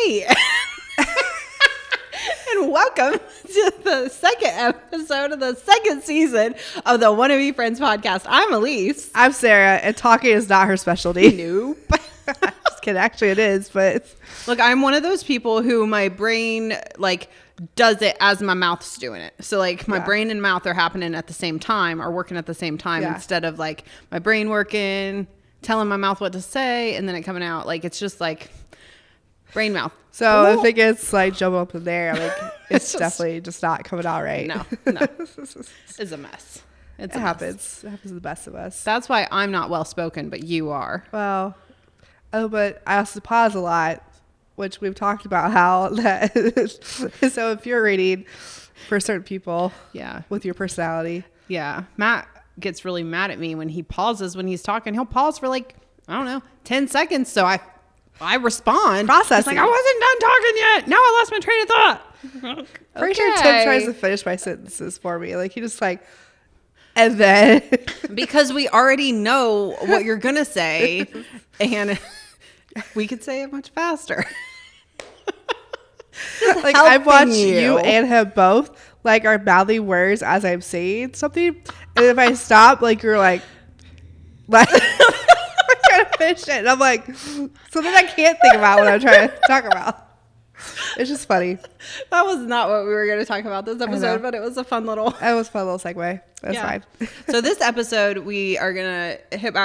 Hey, and welcome to the second episode of the second season of the Wanna Be Friends podcast. I'm Elyse. I'm Sarah, and talking is not her specialty. Nope. Just kidding. Actually, it is, but Look, I'm one of those people who my brain does it as my mouth's doing it. So my brain and mouth are happening at the same time, or working at the same time, instead of my brain working, telling my mouth what to say, and then it coming out. It's just brain mouth. So if it gets jumbled up in there, it's definitely just not coming out right. No. It's a mess. It happens. It happens to the best of us. That's why I'm not well spoken, but you are. Well, but I also pause a lot, which we've talked about how that is so infuriating for certain people. Yeah. With your personality. Yeah. Matt gets really mad at me when he pauses when he's talking. He'll pause for 10 seconds. So I respond. Processing. I wasn't done talking yet. Now I lost my train of thought. Pretty sure Tim tries to finish my sentences for me. He just and then. Because we already know what you're going to say. And we could say it much faster. I've watched you and him both are mouthing words as I'm saying something. And if I stop, you're I'm trying to finish it. And I'm so then I can't think about what I'm trying to talk about. It's just funny. That was not what we were going to talk about this episode, but it was a fun little. It was a fun little segue. That's fine. So this episode, we are going to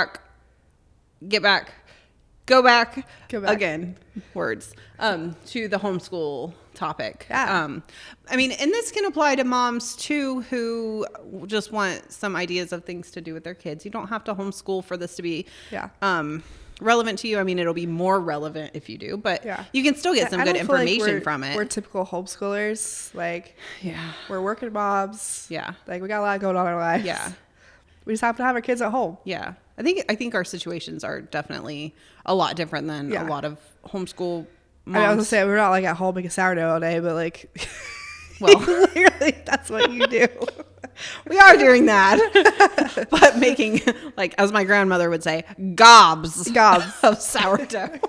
go back again, words, to the homeschool topic. Yeah. And this can apply to moms too, who just want some ideas of things to do with their kids. You don't have to homeschool for this to be relevant to you. It'll be more relevant if you do, but you can still get some good information from it. We're typical homeschoolers. We're working moms. Yeah. We got a lot going on in our lives. Yeah. We just have to have our kids at home. Yeah. I think our situations are definitely a lot different than a lot of homeschool moms. I was gonna say we're not at home making sourdough all day, but well, clearly that's what you do. We are doing that, but making as my grandmother would say, gobs of sourdough.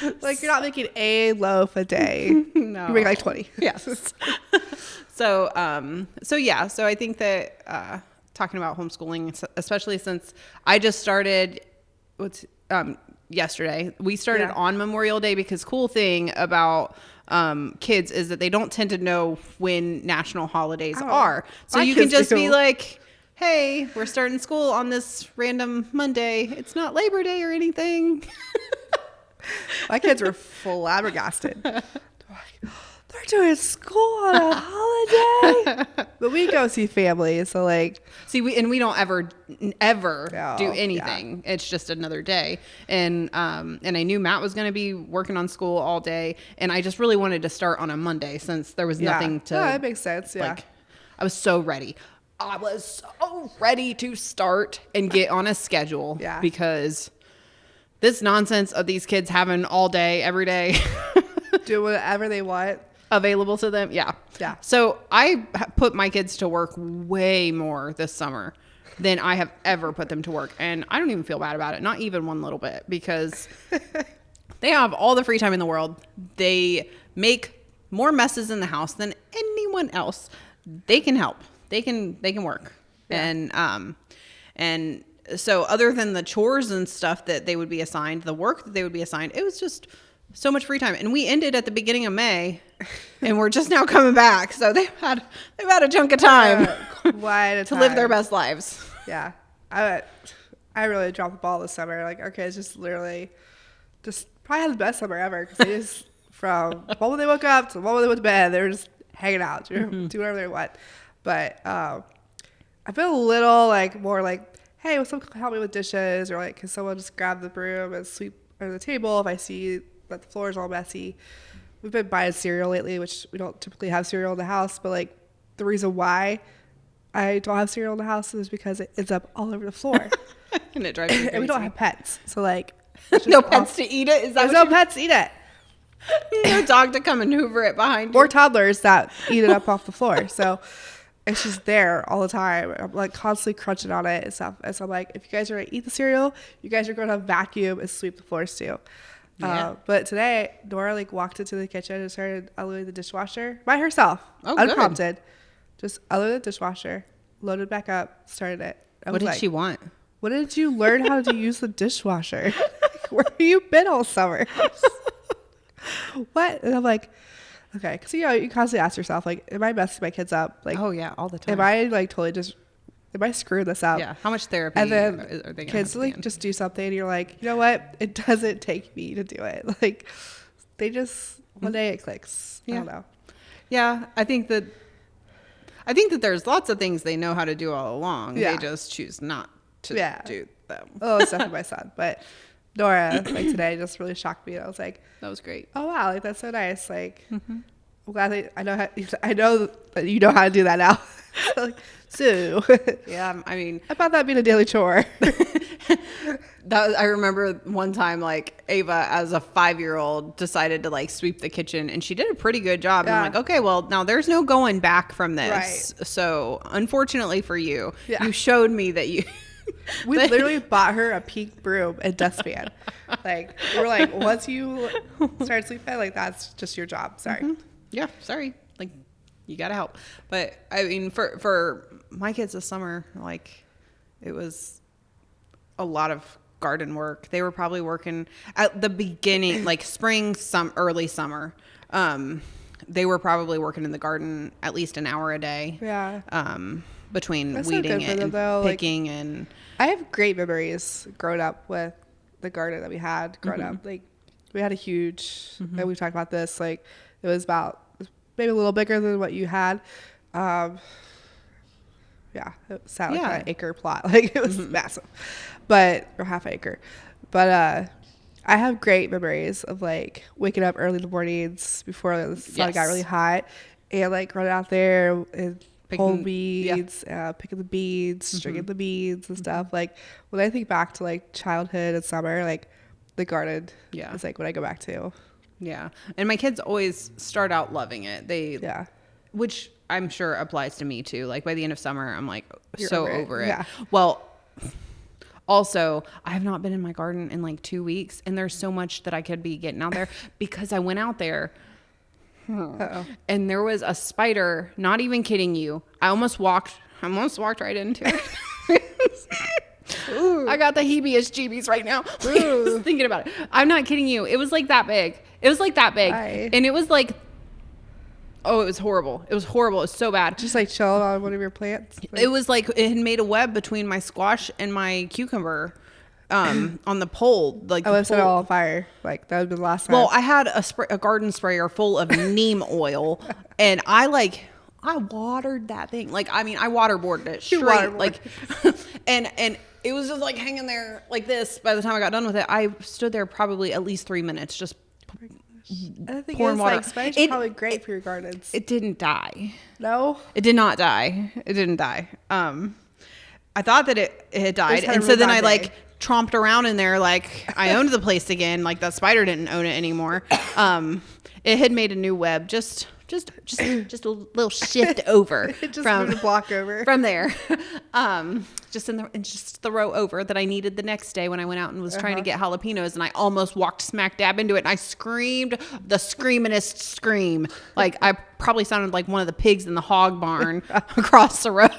You're not making a loaf a day. No, you make 20. Yes. So I think that talking about homeschooling, especially since I just started yesterday. We started on Memorial Day because cool thing about kids is that they don't tend to know when national holidays are. So you can just be hey, we're starting school on this random Monday. It's not Labor Day or anything. My kids were flabbergasted. They're doing school on a holiday. But we go see family, so we don't ever do anything. Yeah. It's just another day. And I knew Matt was going to be working on school all day, and I just really wanted to start on a Monday since there was nothing to. Yeah, that makes sense. Yeah. I was so ready. I was so ready to start and get on a schedule. Yeah. Because this nonsense of these kids having all day every day do whatever they want available to them. Yeah. So I put my kids to work way more this summer than I have ever put them to work. And I don't even feel bad about it. Not even one little bit, because they have all the free time in the world. They make more messes in the house than anyone else. They can help. They can work. Yeah. And so other than the chores and stuff that they would be assigned, the work that they would be assigned, it was just so much free time. And we ended at the beginning of May, and we're just now coming back. So they've had a chunk of time to live their best lives. Yeah. I really dropped the ball this summer. Our kids just literally probably had the best summer ever, because they just, from the moment they woke up to the moment they went to bed, they were just hanging out, doing whatever they want. But I feel a little more hey, will someone help me with dishes, or can someone just grab the broom and sweep under the table if I see that the floor is all messy. We've been buying cereal lately, which we don't typically have cereal in the house, but the reason why I don't have cereal in the house is because it ends up all over the floor. And it drives me crazy. And we don't have pets, so no pets to eat it. Is that there's no pets to eat it? No dog to come and hoover it behind you. Or toddlers that eat it up off the floor. So it's just there all the time. I'm constantly crunching on it and stuff. And so I'm if you guys are going to eat the cereal, you guys are going to vacuum and sweep the floors too. Yeah. But today, Dora like walked into the kitchen and started unloading the dishwasher by herself, Oh, unprompted. Just unloaded the dishwasher, loaded back up, started it. What did she want? When did you learn how to use the dishwasher? Where have you been all summer? What? And I'm like, okay, because you constantly ask yourself, like, am I messing my kids up? Like, Oh yeah, all the time. am I like totally just, am I screwing this up? Yeah. How much therapy And then are they gonna kids have like just do something, and you're like, you know what? It doesn't take me to do it. Like, they just one day it clicks. Yeah. I don't know. Yeah, I think that there's lots of things they know how to do all along. Yeah. They just choose not to do them. Oh, it's definitely my son, but Dora like today just really shocked me. And I was like, That was great. oh wow, like that's so nice. Like, I'm glad I know that you know how to do that now. Like, Sue. Yeah, I mean, I thought that'd be a daily chore. I remember one time like Ava as a 5-year-old decided to like sweep the kitchen, and she did a pretty good job. Yeah. And I'm like, okay, well now there's no going back from this. Right. So unfortunately for you, Yeah. you showed me that you. We literally bought her a pink broom and dustpan. Like, we're like, once you start sleeping, like that's just your job. Sorry. Yeah, sorry. Like, you gotta help. But I mean, for my kids this summer, like, it was a lot of garden work. They were probably working at the beginning, like spring, early summer. They were probably working in the garden at least an hour a day. Yeah. Between That's so weeding good for it them, and though. Like, picking and I have great memories growing up with the garden that we had growing up. Like, we had a huge, and we've talked about this, like, it was about maybe a little bigger than what you had. Yeah, it sounded like an acre plot. Like, it was massive, or half acre. But I have great memories of, like, waking up early in the mornings before the sun got really hot and, like, running out there and pulling beads, picking the beads, stringing the beads and stuff. Like, when I think back to like childhood and summer, like the garden is like what I go back to. Yeah. And my kids always start out loving it. Which I'm sure applies to me too. Like by the end of summer, I'm like You're over it. Yeah. Well, also, I have not been in my garden in like 2 weeks, and there's so much that I could be getting out there because I went out there. And there was a spider, not even kidding you. I almost walked right into it. I got the heebie-jeebies right now. Thinking about it. I'm not kidding you. It was like that big. Why? And it was like, oh, it was horrible. It was so bad. Just like chilling on one of your plants? Like, it was like it had made a web between my squash and my cucumber. On the pole, like it set it all on fire. Like that would be the last time. Well, I had a garden sprayer full of neem oil, and I watered that thing. Like, I mean, I waterboarded it straight. Like, and it was just like hanging there like this. By the time I got done with it, I stood there probably at least 3 minutes just pouring water. Like, Spanish is probably great for your gardens. It didn't die. No, it did not die. It didn't die. I thought that it had died, and so then I like tromped around in there like I owned the place again. Like that spider didn't own it anymore. It had made a new web, just a little shift over from a block over from there. Just the row over that I needed the next day when I went out and was trying to get jalapenos, and I almost walked smack dab into it, and I screamed the screamingest scream. Like I probably sounded like one of the pigs in the hog barn across the road.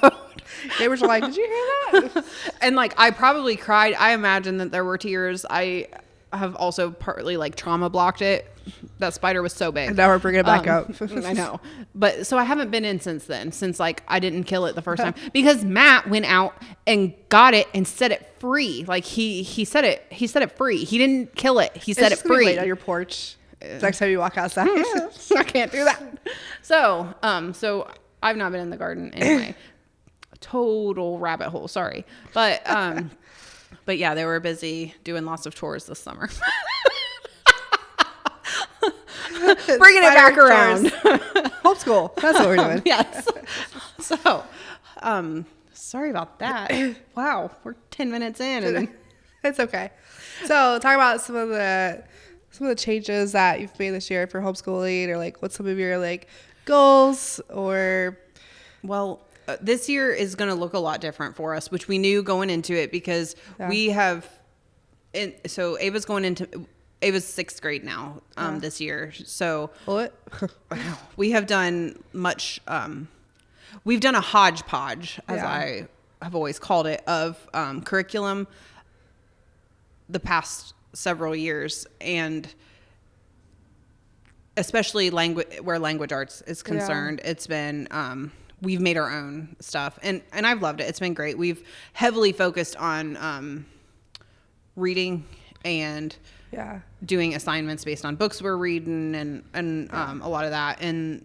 Neighbors were like, "Did you hear that?" And like I probably cried. I imagine that there were tears. I have also partly like trauma blocked it. That spider was so big. And now we're bringing it back up. I know. But so I haven't been in since then, since like I didn't kill it the first time because Matt went out and got it and set it free. Like he set it free. He didn't kill it. He set it free. Late on your porch. Next time you walk outside. I can't do that. So I've not been in the garden anyway. Total rabbit hole. Sorry. But yeah, they were busy doing lots of chores this summer. Bringing it back around. Homeschool. That's what we're doing. Yes. So, sorry about that. Wow. We're 10 minutes in. And it's okay. So talk about some of the changes that you've made this year for homeschooling, or like what's some of your like goals or. Well, this year is going to look a lot different for us, which we knew going into it because we have. So Ava's going into. Ava's 6th grade now, this year. So What? we have done we've done a hodgepodge, as Yeah. I have always called it, of curriculum the past several years, and especially where language arts is concerned. It's been we've made our own stuff, and I've loved it. It's been great. We've heavily focused on reading and doing assignments based on books we're reading, and a lot of that. And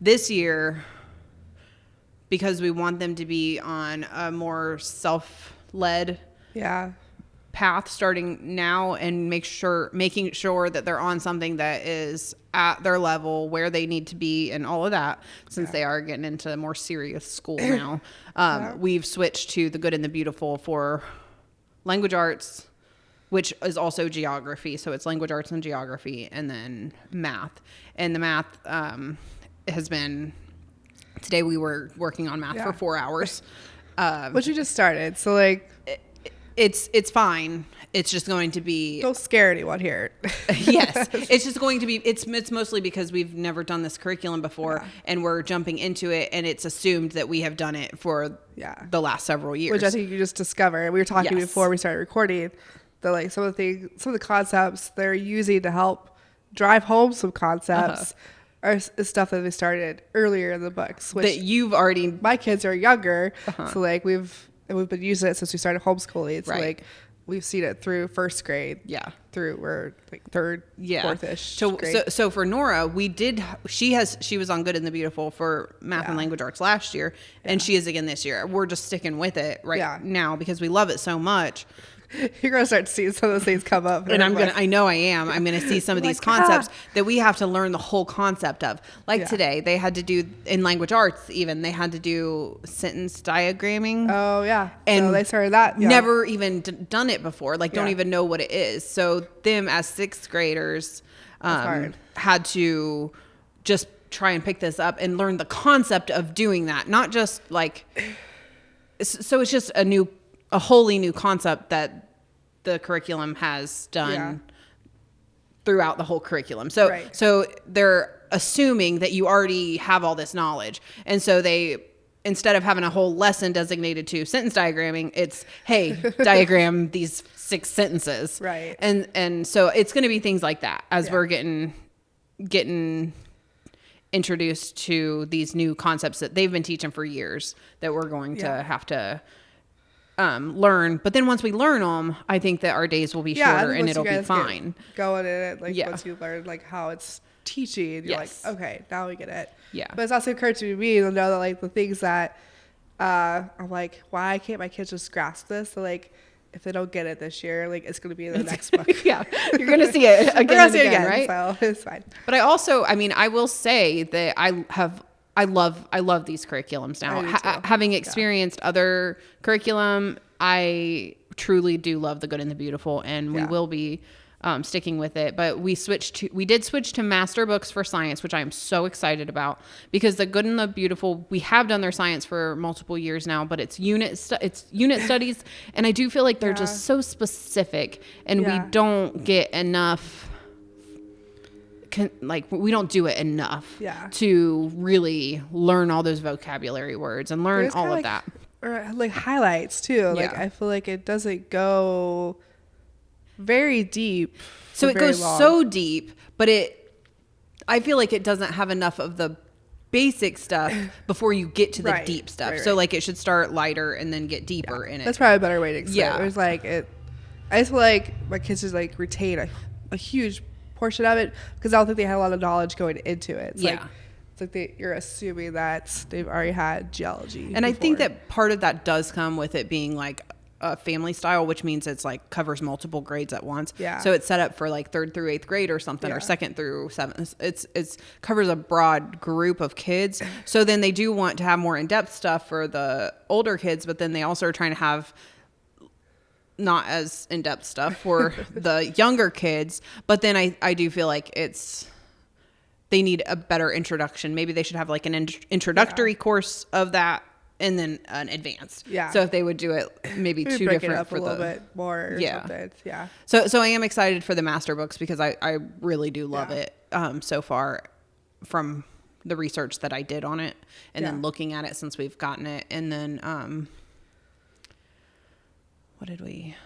this year, because we want them to be on a more self-led path starting now, and making sure that they're on something that is at their level, where they need to be, and all of that, since they are getting into more serious school now. We've switched to the good and the beautiful for language arts, which is also geography. So it's language arts and geography, and then math. And the math has been, today we were working on math for 4 hours. But you just started, so like it's fine. It's just going to be, don't scare anyone here. yes, it's just going to be, it's mostly because we've never done this curriculum before, and we're jumping into it, and it's assumed that we have done it for the last several years, which I think you just discovered. We were talking before we started recording that like some of the concepts they're using to help drive home some concepts is stuff that they started earlier in the books, which that you've already, my kids are younger, so like we've been using it since we started homeschooling. So like we've seen it through first grade, through we're like third, fourth-ish. So for Nora, she was on Good and the Beautiful for math and language arts last year, and she is again this year. We're just sticking with it now because we love it so much. You're gonna start seeing some of those things come up, and I know I am. I'm gonna see some of these concepts that we have to learn the whole concept of. Like today, they had to do in language arts. Even they had to do sentence diagramming. Oh yeah, and so they started that. Never even done it before. Like don't even know what it is. So them as 6th graders had to just try and pick this up and learn the concept of doing that. Not just like. So it's just a wholly new concept that the curriculum has done throughout the whole curriculum. So they're assuming that you already have all this knowledge. And so they, instead of having a whole lesson designated to sentence diagramming, it's, hey, diagram these 6 sentences. Right. And so it's going to be things like that as we're getting introduced to these new concepts that they've been teaching for years that we're going to have to learn. But then once we learn them, I think that our days will be shorter and it'll be fine. Going in it, like once you learn like how it's teaching, you're like, okay, now we get it. Yeah. But it's also occurred to me to know that like the things that I'm like, why can't my kids just grasp this? So like if they don't get it this year, like it's going to be in the next book. You're going to see it again and again, right? So it's fine. But I will say that I love these curriculums now. Having experienced other curriculum, I truly do love the Good and the Beautiful, and we will be sticking with it. But we did switch to master books for science, which I am so excited about, because the Good and the Beautiful, we have done their science for multiple years now, but it's unit studies, and I do feel like they're just so specific, and we don't get enough. We don't do it enough to really learn all those vocabulary words and learn all of that. Or like highlights too. Like I feel like it doesn't go very deep. So it goes so deep, but I feel like it doesn't have enough of the basic stuff before you get to the deep stuff. So like it should start lighter and then get deeper in it. That's probably a better way to explain it. It was like I just feel like my kids just like retain a huge portion of it because I don't think they had a lot of knowledge going into it. It's like you're assuming that they've already had geology. And I think that part of that does come with it being like a family style, which means it's like covers multiple grades at once. So it's set up for like 3rd through 8th grade or something, or 2nd through 7th. It's covers a broad group of kids. So then they do want to have more in-depth stuff for the older kids, but then they also are trying to have not as in-depth stuff for the younger kids. But then I do feel like they need a better introduction. Maybe they should have like an introductory course of that and then an advanced. Yeah. So if they would do it maybe two break different it up for a little bit more or something. Yeah. So I am excited for the master books because I really do love Yeah. it so far from the research that I did on it and Yeah. then looking at it since we've gotten it. And then what did we...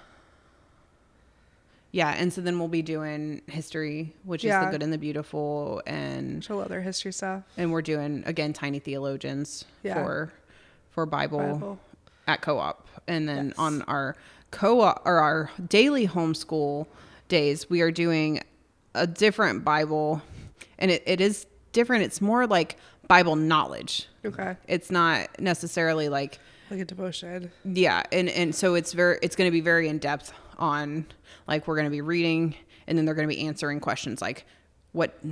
Yeah, and so then we'll be doing history, which is the good and the beautiful, and I love their history stuff. And we're doing again tiny theologians for Bible at co-op, and then on our co-op or our daily homeschool days, we are doing a different Bible, and it is different. It's more like Bible knowledge. Okay, it's not necessarily like a devotion. Yeah, and so it's going to be very in depth on. Like we're going to be reading and then they're going to be answering questions like what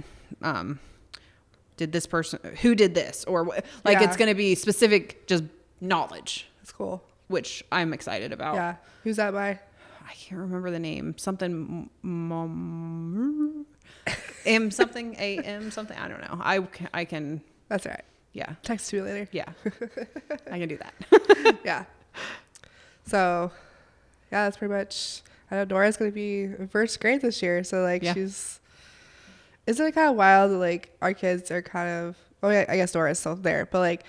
did this person, who did this, or what, like it's going to be specific just knowledge. That's cool. Which I'm excited about. Yeah. Who's that by? I can't remember the name. Something M something AM something. I don't know. I can. That's all right. Yeah. Text to me later. Yeah. I can do that. Yeah. So yeah, that's pretty much. I know Nora's going to be in first grade this year. So, like, isn't it kind of wild that, like, our kids are kind of, I guess Nora's still there, but, like,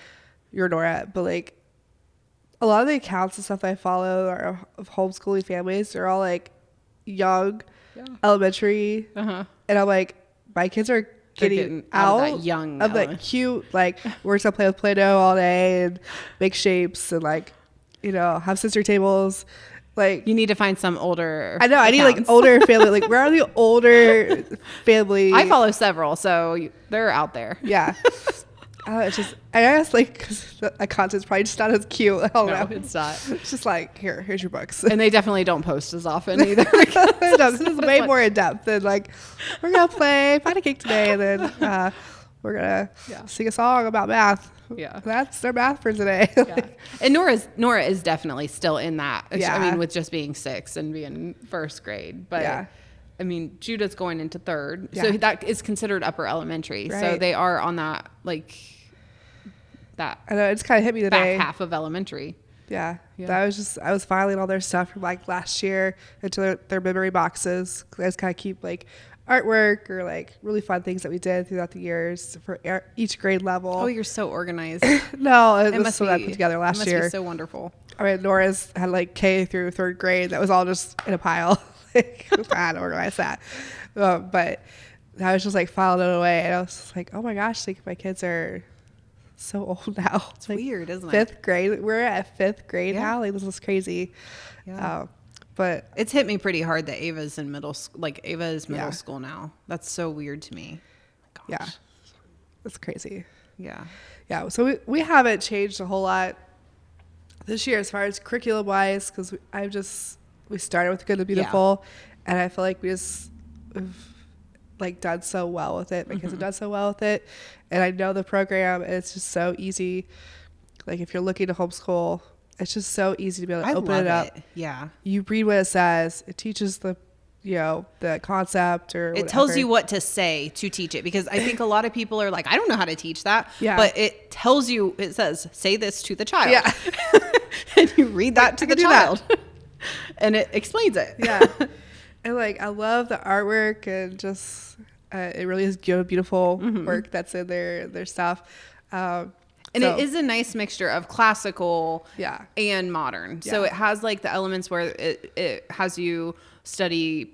you're Nora, but, like, a lot of the accounts and stuff I follow are of homeschooling families. They're all, like, young, elementary. Uh-huh. And I'm like, my kids are getting out of that young of that cute, like, we're just going to play with Play-Doh all day and make shapes and, like, have sister tables. Like, you need to find some older. I know. I need like older family. Like, where are the older family? I follow several, so they're out there. Yeah. It's just, I guess, like, because the content's probably just not as cute. I don't know. It's not. It's just like, here's your books. And they definitely don't post as often either. No, this is way more in depth than like, we're gonna play find a cake today, and then we're gonna sing a song about math. Yeah, that's their math for today. Yeah. And Nora is definitely still in that. Yeah. I mean, with just being 6 and being first grade, but I mean, Judah's going into 3rd, so that is considered upper elementary. Right. So they are on that that. I know, it's kind of hit me today. Back half of elementary. Yeah. That was I was filing all their stuff from like last year into their memory boxes. I just kind of keep like artwork or like really fun things that we did throughout the years for each grade level. Oh, you're so organized. No, it was what I put together last year. It must be so wonderful. I mean, Nora's had like K through 3rd grade. That was all just in a pile. Like, I had to organize that. But I was just like filing it away, and I was just like, oh my gosh, like my kids are so old now. It's like weird, isn't it? 5th grade. We're at 5th grade now. Like, this is crazy. Yeah. But it's hit me pretty hard that Ava's in middle school. Like, Ava is middle school now. That's so weird to me. Gosh. Yeah. That's crazy. Yeah. Yeah. So we haven't changed a whole lot this year as far as curriculum wise, because we started with Good and Beautiful, and I feel like we've like done so well with it. My kids have done so well with it, and I know the program, and it's just so easy. Like, if you're looking to homeschool, it's just so easy to be able to open it up. Yeah. You read what it says. It teaches the concept or whatever. It tells you what to say to teach it, because I think a lot of people are like, I don't know how to teach that. Yeah. But it tells you, it says, say this to the child. Yeah. And you read that to the child. And it explains it. Yeah. And like, I love the artwork, and just, it really is beautiful work that's in their stuff. And it is a nice mixture of classical and modern. Yeah. So it has like the elements where it has you study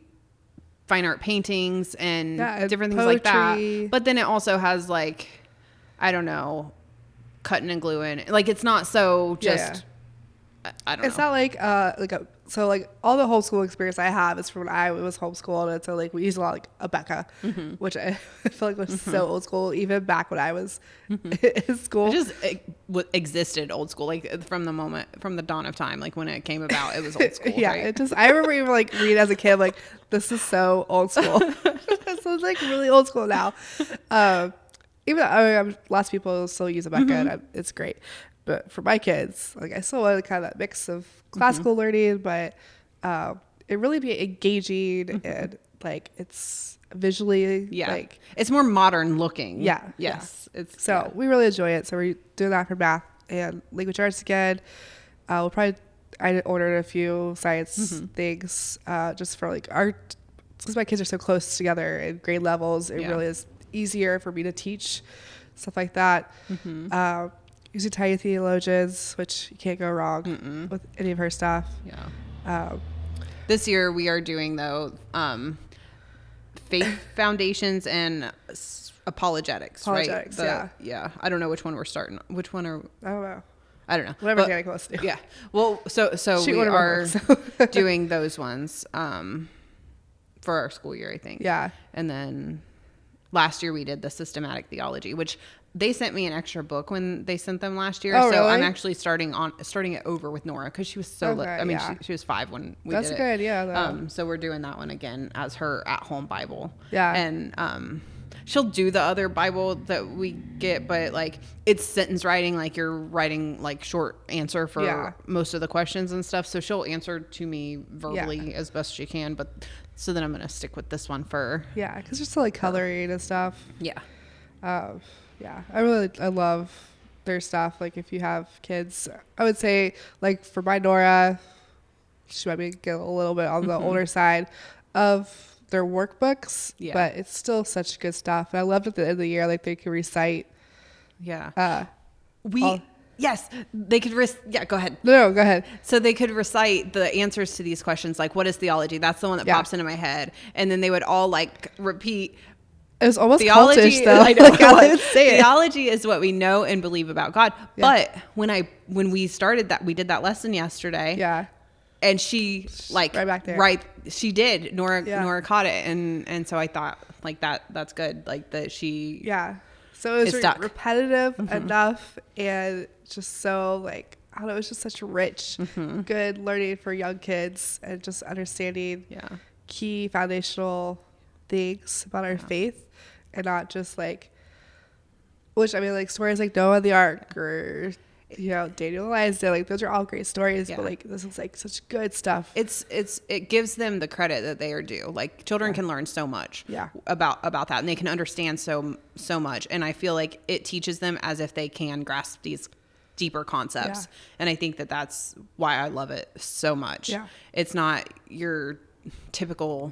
fine art paintings and different things like that. But then it also has like, I don't know, cutting and gluing. Like, it's not so just, I don't know. It's not like so like all the homeschool experience I have is from when I was homeschooled, and so like we use a lot like Abeka, which I feel like was so old school even back when I was in school. It just existed old school, like from the dawn of time, like when it came about, it was old school. Yeah, right? I remember even like reading as a kid, like, this is so old school. So it's like really old school now. Even though lots of people still use Abeka, and it's great. But for my kids, like, I still want kind of that mix of classical learning, but it really be engaging and like it's visually like it's more modern looking. Yeah. Yes. It's we really enjoy it. So we're doing that for math and language arts again. I ordered a few science things just for like art, because my kids are so close together in grade levels. It really is easier for me to teach stuff like that. Using Tiny Theologians, which you can't go wrong with any of her stuff. This year we are doing though faith foundations and apologetics, right? Yeah. I don't know which one we're starting. Which one are? I don't know. I don't know. Whatever Danny wants to do. Yeah. Well, so we are doing those ones for our school year, I think. Yeah. And then last year we did the systematic theology, which they sent me an extra book when they sent them last year. Oh, so really? I'm actually starting it over with Nora because she was so little. I mean, she was 5 when we did it. That's a good idea, though. So we're doing that one again as her at-home Bible. Yeah. And she'll do the other Bible that we get, but like it's sentence writing, like you're writing like short answer for most of the questions and stuff. So she'll answer to me verbally as best she can. But so then I'm going to stick with this one for. Yeah. Because there's still like coloring and stuff. Yeah. I love their stuff. Like if you have kids, I would say like for my Nora, she might be get a little bit on the older side of their workbooks, but it's still such good stuff. And I loved at the end of the year, like they could recite. Yeah. Yes, they could. Go ahead. No, go ahead. So they could recite the answers to these questions, like what is theology? That's the one that pops into my head, and then they would all like repeat. It was almost theology, cultish, though. I know, like, I would say theology is what we know and believe about God. But when we started that, we did that lesson yesterday. Yeah. And she like right back there. Right, she did. Nora caught it, and so I thought like that's good. Like that she. Yeah. So it was repetitive enough, and just so like I don't know, it was just such rich, good learning for young kids, and just understanding key foundational things about our faith, and not just like, which I mean, like stories like Noah the Ark or Daniel and Elyse, like those are all great stories, but like this is like such good stuff. It gives them the credit that they are due. Like children can learn so much about that, and they can understand so much, and I feel like it teaches them as if they can grasp these deeper concepts, and I think that's why I love it so much. It's not your typical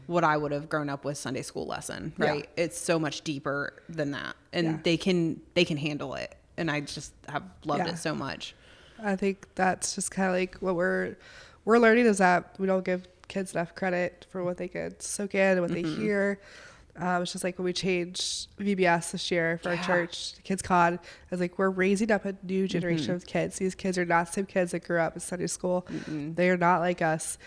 what I would have grown up with Sunday school lesson, right? It's so much deeper than that, and they can handle it. And I just have loved it so much. I think that's just kind of like what we're learning, is that we don't give kids enough credit for what they could soak in and what they hear. It's just like when we changed VBS this year for our church, Kids Con, it's like we're raising up a new generation of kids. These kids are not the same kids that grew up in Sunday school. They are not like us.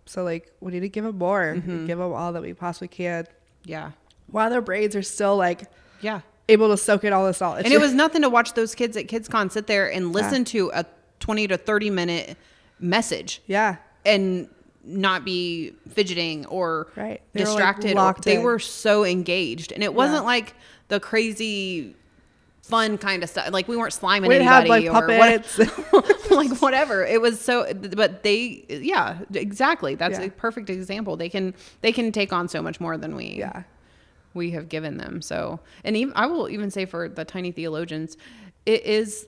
So like we need to give them more, and give them all that we possibly can. While their brains are still like able to soak in all this knowledge. And it was nothing to watch those kids at KidsCon sit there and listen to a 20 to 30 minute message. And not be fidgeting or distracted. They were so engaged. And it wasn't like the crazy fun kind of stuff. Like we weren't sliming anybody have, like, puppets. Like whatever. It was so, but they, exactly. That's a perfect example. They can take on so much more than we have given them. So, and even, I will even say for the Tiny Theologians, it is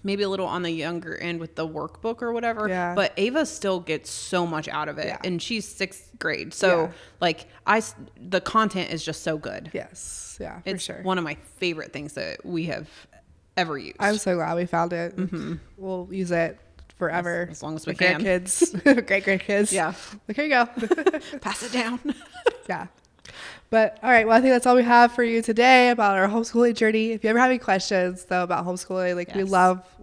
maybe a little on the younger end with the workbook or whatever, but Ava still gets so much out of it, and she's 6th grade. So like the content is just so good. It's for sure one of my favorite things that we have ever used. I'm so glad we found it. We'll use it forever as long as we can. Kids, great kids. Like, here you go. Pass it down. But all right, well, I think that's all we have for you today about our homeschooling journey. If you ever have any questions though about homeschooling, like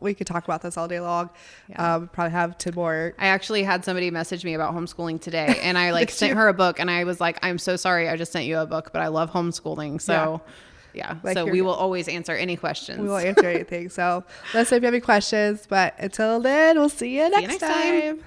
we could talk about this all day long. Probably have 10 more. I actually had somebody message me about homeschooling today, and I like sent her a book, and I was like, I'm so sorry, I just sent you a book, but I love homeschooling. So like so we will always answer any questions. We will answer anything. So let us know if you have any questions, but until then, we'll see you next time.